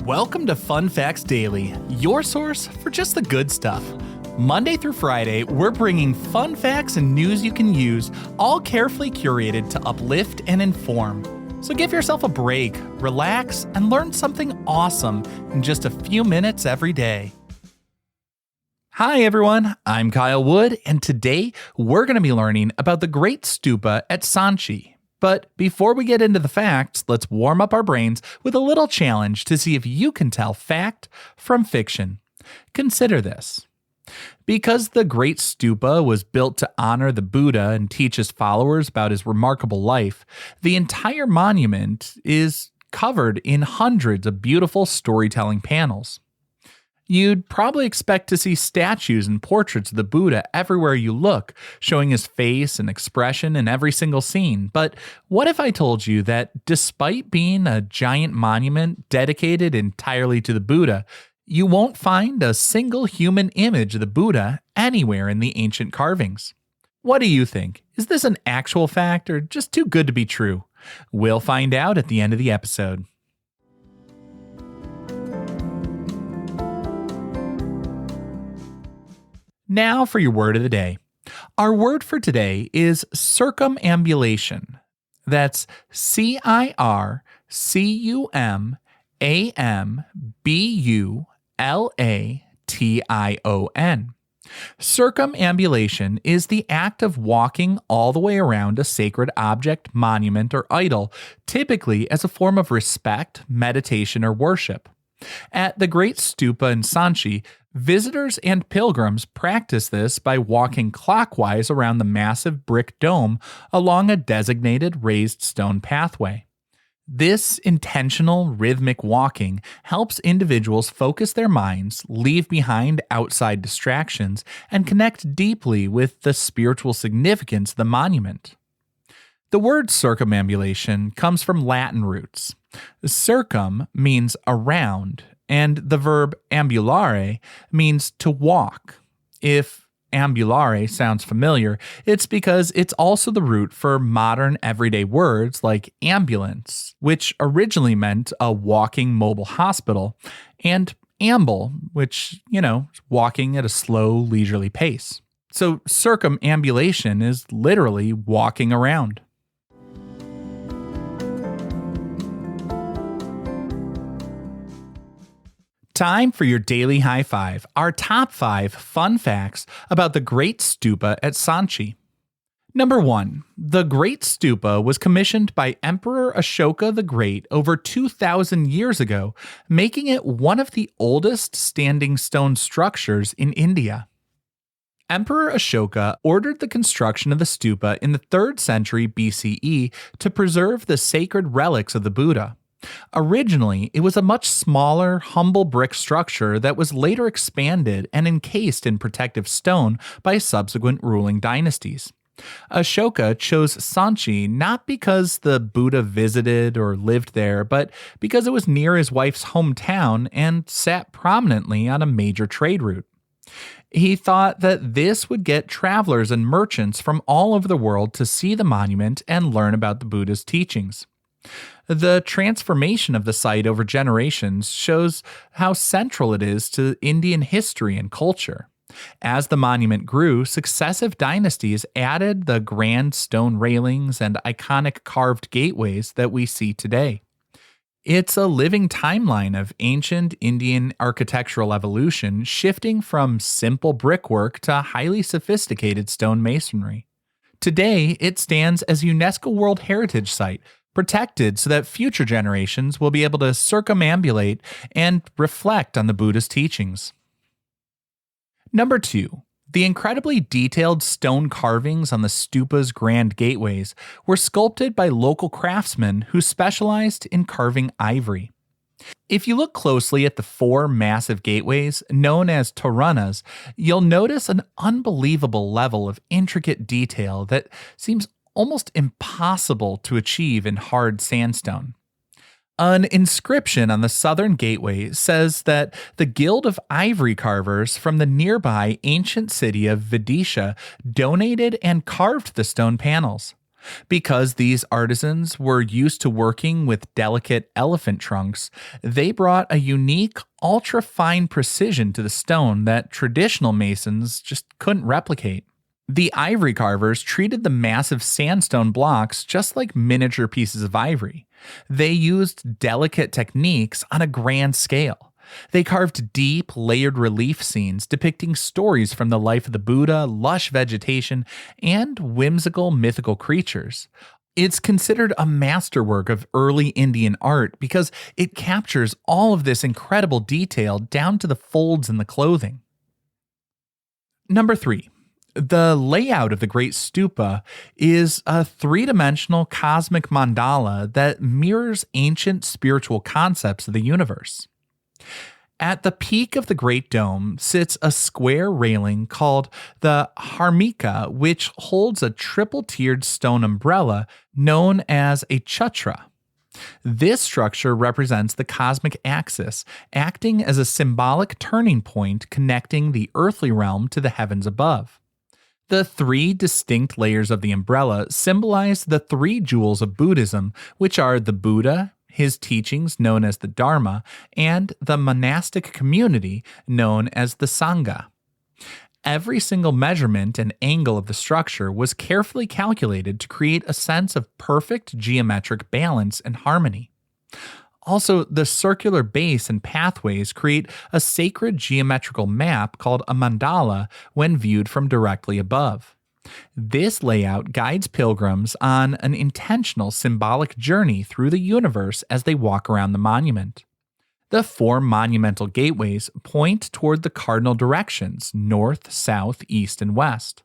Welcome to Fun Facts Daily, your source for just the good stuff. Monday through Friday, we're bringing fun facts and news you can use, all carefully curated to uplift and inform. So give yourself a break, relax, and learn something awesome in just a few minutes every day. Hi everyone, I'm Kyle Wood, and today we're going to be learning about the Great Stupa at Sanchi. But before we get into the facts, let's warm up our brains with a little challenge to see if you can tell fact from fiction. Consider this. Because the Great Stupa was built to honor the Buddha and teach his followers about his remarkable life, the entire monument is covered in hundreds of beautiful storytelling panels. You'd probably expect to see statues and portraits of the Buddha everywhere you look, showing his face and expression in every single scene. But what if I told you that despite being a giant monument dedicated entirely to the Buddha, you won't find a single human image of the Buddha anywhere in the ancient carvings? What do you think? Is this an actual fact or just too good to be true? We'll find out at the end of the episode. Now for your word of the day. Our word for today is circumambulation. That's circumambulation. Circumambulation is the act of walking all the way around a sacred object, monument, or idol, typically as a form of respect, meditation, or worship. At the Great Stupa in Sanchi, visitors and pilgrims practice this by walking clockwise around the massive brick dome along a designated raised stone pathway. This intentional, rhythmic walking helps individuals focus their minds, leave behind outside distractions, and connect deeply with the spiritual significance of the monument. The word circumambulation comes from Latin roots. Circum means around, and the verb ambulare means to walk. If ambulare sounds familiar, it's because it's also the root for modern everyday words like ambulance, which originally meant a walking mobile hospital, and amble, which, walking at a slow, leisurely pace. So circumambulation is literally walking around. Time for your daily high five, our top 5 fun facts about the Great Stupa at Sanchi. Number 1. The Great Stupa was commissioned by Emperor Ashoka the Great over 2,000 years ago, making it one of the oldest standing stone structures in India. Emperor Ashoka ordered the construction of the stupa in the 3rd century BCE to preserve the sacred relics of the Buddha. Originally, it was a much smaller, humble brick structure that was later expanded and encased in protective stone by subsequent ruling dynasties. Ashoka chose Sanchi not because the Buddha visited or lived there, but because it was near his wife's hometown and sat prominently on a major trade route. He thought that this would get travelers and merchants from all over the world to see the monument and learn about the Buddha's teachings. The transformation of the site over generations shows how central it is to Indian history and culture. As the monument grew, successive dynasties added the grand stone railings and iconic carved gateways that we see today. It's a living timeline of ancient Indian architectural evolution, shifting from simple brickwork to highly sophisticated stone masonry. Today, it stands as a UNESCO World Heritage Site, protected so that future generations will be able to circumambulate and reflect on the Buddha's teachings. Number 2. The incredibly detailed stone carvings on the stupa's grand gateways were sculpted by local craftsmen who specialized in carving ivory. If you look closely at the 4 massive gateways, known as toranas, you'll notice an unbelievable level of intricate detail that seems almost impossible to achieve in hard sandstone. An inscription on the southern gateway says that the Guild of Ivory Carvers from the nearby ancient city of Vidisha donated and carved the stone panels. Because these artisans were used to working with delicate elephant trunks, they brought a unique, ultra fine precision to the stone that traditional masons just couldn't replicate. The ivory carvers treated the massive sandstone blocks just like miniature pieces of ivory. They used delicate techniques on a grand scale. They carved deep, layered relief scenes depicting stories from the life of the Buddha, lush vegetation, and whimsical mythical creatures. It's considered a masterwork of early Indian art because it captures all of this incredible detail down to the folds in the clothing. Number 3. The layout of the Great Stupa is a three-dimensional cosmic mandala that mirrors ancient spiritual concepts of the universe. At the peak of the Great Dome sits a square railing called the harmika, which holds a triple-tiered stone umbrella known as a chatra. This structure represents the cosmic axis, acting as a symbolic turning point connecting the earthly realm to the heavens above. The three distinct layers of the umbrella symbolize the three jewels of Buddhism, which are the Buddha, his teachings known as the Dharma, and the monastic community known as the Sangha. Every single measurement and angle of the structure was carefully calculated to create a sense of perfect geometric balance and harmony. Also, the circular base and pathways create a sacred geometrical map called a mandala when viewed from directly above. This layout guides pilgrims on an intentional symbolic journey through the universe as they walk around the monument. The four monumental gateways point toward the cardinal directions, north, south, east, and west.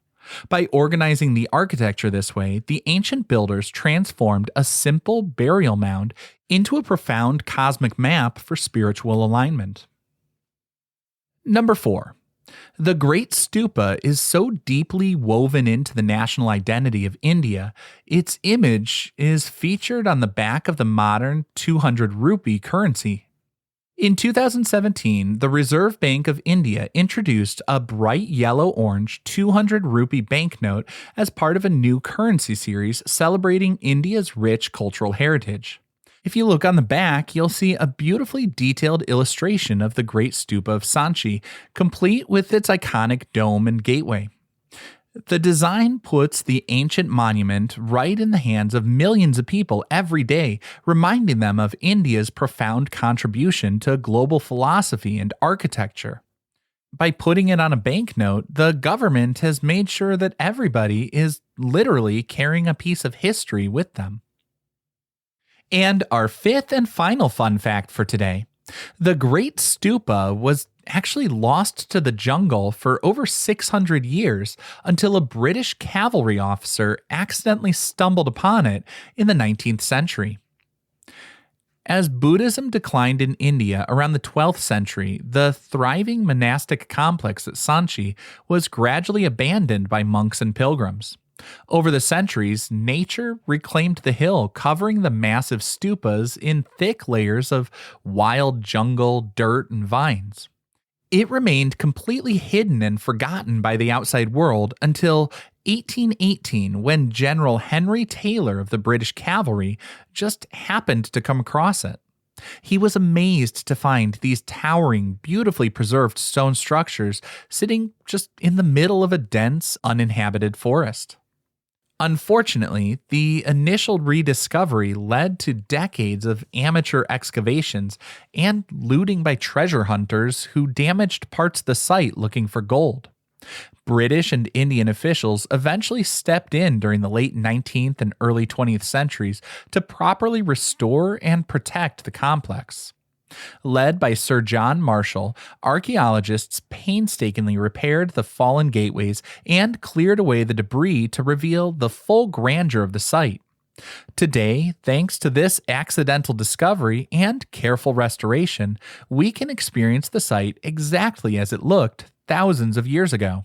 By organizing the architecture this way, the ancient builders transformed a simple burial mound into a profound cosmic map for spiritual alignment. Number 4. The Great Stupa is so deeply woven into the national identity of India, its image is featured on the back of the modern 200 rupee currency. In 2017, the Reserve Bank of India introduced a bright yellow-orange 200 rupee banknote as part of a new currency series celebrating India's rich cultural heritage. If you look on the back, you'll see a beautifully detailed illustration of the Great Stupa of Sanchi, complete with its iconic dome and gateway. The design puts the ancient monument right in the hands of millions of people every day, reminding them of India's profound contribution to global philosophy and architecture. By putting it on a banknote, the government has made sure that everybody is literally carrying a piece of history with them. And our fifth and final fun fact for today. The Great Stupa was actually lost to the jungle for over 600 years until a British cavalry officer accidentally stumbled upon it in the 19th century. As Buddhism declined in India around the 12th century, the thriving monastic complex at Sanchi was gradually abandoned by monks and pilgrims. Over the centuries, nature reclaimed the hill, covering the massive stupas in thick layers of wild jungle, dirt, and vines. It remained completely hidden and forgotten by the outside world until 1818, when General Henry Taylor of the British Cavalry just happened to come across it. He was amazed to find these towering, beautifully preserved stone structures sitting just in the middle of a dense, uninhabited forest. Unfortunately, the initial rediscovery led to decades of amateur excavations and looting by treasure hunters who damaged parts of the site looking for gold. British and Indian officials eventually stepped in during the late 19th and early 20th centuries to properly restore and protect the complex. Led by Sir John Marshall, archaeologists painstakingly repaired the fallen gateways and cleared away the debris to reveal the full grandeur of the site. Today, thanks to this accidental discovery and careful restoration, we can experience the site exactly as it looked thousands of years ago.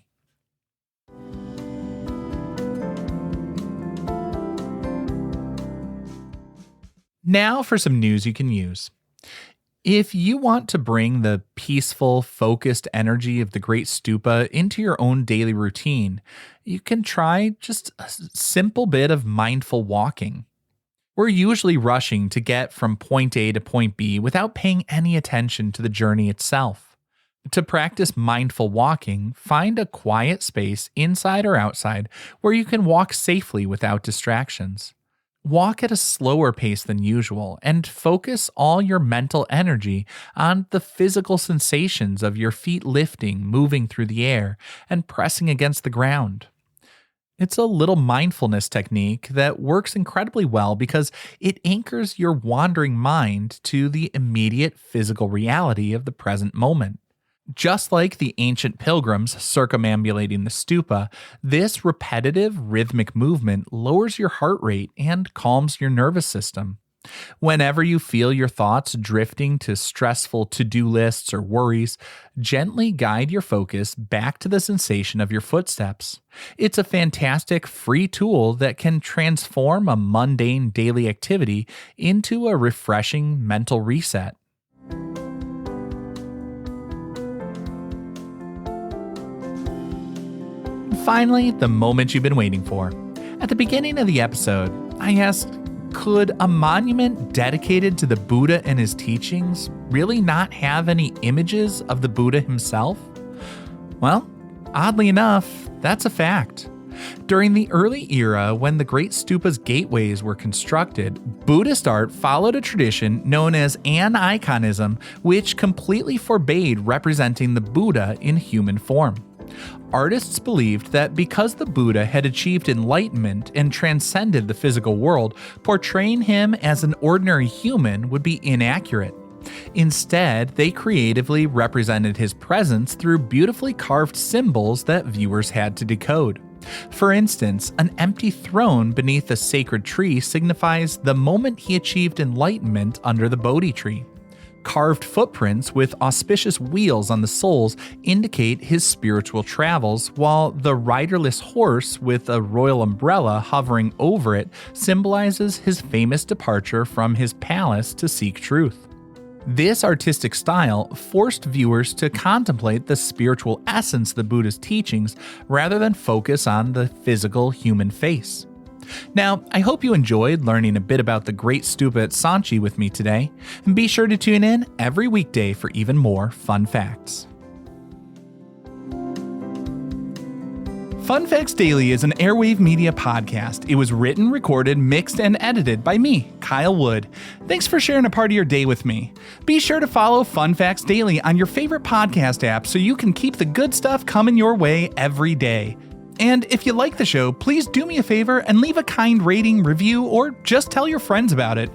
Now for some news you can use. If you want to bring the peaceful, focused energy of the Great Stupa into your own daily routine, you can try just a simple bit of mindful walking. We're usually rushing to get from point A to point B without paying any attention to the journey itself. To practice mindful walking, find a quiet space inside or outside where you can walk safely without distractions. Walk at a slower pace than usual and focus all your mental energy on the physical sensations of your feet lifting, moving through the air, and pressing against the ground. It's a little mindfulness technique that works incredibly well because it anchors your wandering mind to the immediate physical reality of the present moment. Just like the ancient pilgrims circumambulating the stupa, this repetitive rhythmic movement lowers your heart rate and calms your nervous system. Whenever you feel your thoughts drifting to stressful to-do lists or worries, gently guide your focus back to the sensation of your footsteps. It's a fantastic free tool that can transform a mundane daily activity into a refreshing mental reset. Finally, the moment you've been waiting for. At the beginning of the episode, I asked, could a monument dedicated to the Buddha and his teachings really not have any images of the Buddha himself? Well, oddly enough, that's a fact. During the early era, when the Great Stupa's gateways were constructed, Buddhist art followed a tradition known as aniconism, which completely forbade representing the Buddha in human form. Artists believed that because the Buddha had achieved enlightenment and transcended the physical world, portraying him as an ordinary human would be inaccurate. Instead, they creatively represented his presence through beautifully carved symbols that viewers had to decode. For instance, an empty throne beneath a sacred tree signifies the moment he achieved enlightenment under the Bodhi tree. Carved footprints with auspicious wheels on the soles indicate his spiritual travels, while the riderless horse with a royal umbrella hovering over it symbolizes his famous departure from his palace to seek truth. This artistic style forced viewers to contemplate the spiritual essence of the Buddha's teachings rather than focus on the physical human face. Now, I hope you enjoyed learning a bit about the Great Stupa at Sanchi with me today, and be sure to tune in every weekday for even more fun facts. Fun Facts Daily is an Airwave Media podcast. It was written, recorded, mixed, and edited by me, Kyle Wood. Thanks for sharing a part of your day with me. Be sure to follow Fun Facts Daily on your favorite podcast app so you can keep the good stuff coming your way every day. And if you like the show, please do me a favor and leave a kind rating, review, or just tell your friends about it.